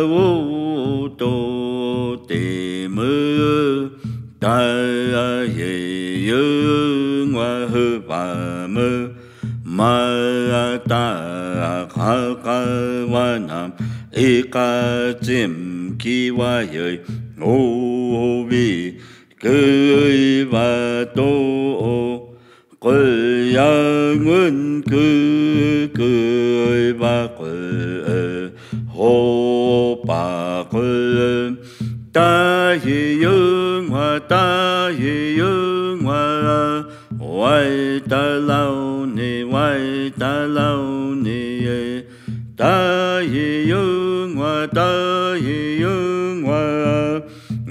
vô tô tề mơ ta ye yơ ngoa hơ bà mơ ma ta kha ka wa nam e ka chim ki wa ye ô vi cười và tô cười ngân cười và cười hồ bà cười ta hi dương hoa ta hi dương hoa quay ta lâu ni quay ta lâu ni ta hi dương hoa ta hi dương hoa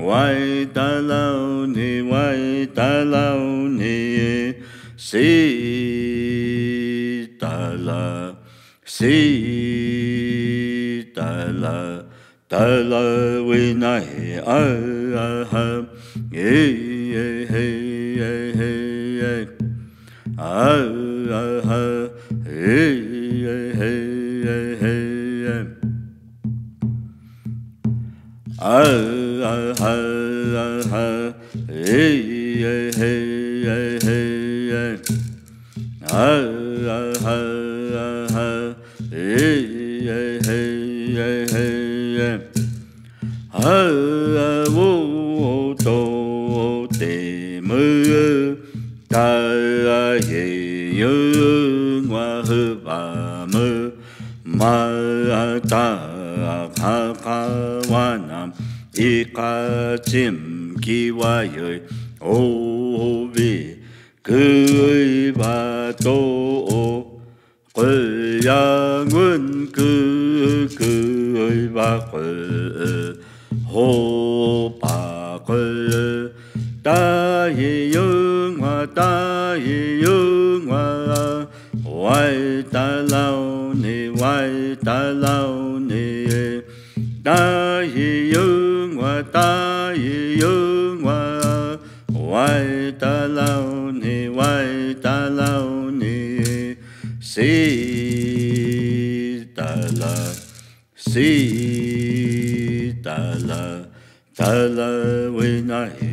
quay ta lâu ni quay ta lâu ni si ta la we na he ha ye he ha he vô tô tề mơ ta ye yơ ngoa hơ bà mơ ma ta kha ka wa nam e ka chim ki wa ye ô vi cười và tô cười ngân cười và cười hồ bà cười ta ye dương hoa ta ye dương hoa quay ta lâu ni quay ta lâu ni ta ye dương hoa ta ye dương hoa quay ta lâu ni quay ta lâu ni si ta la we na he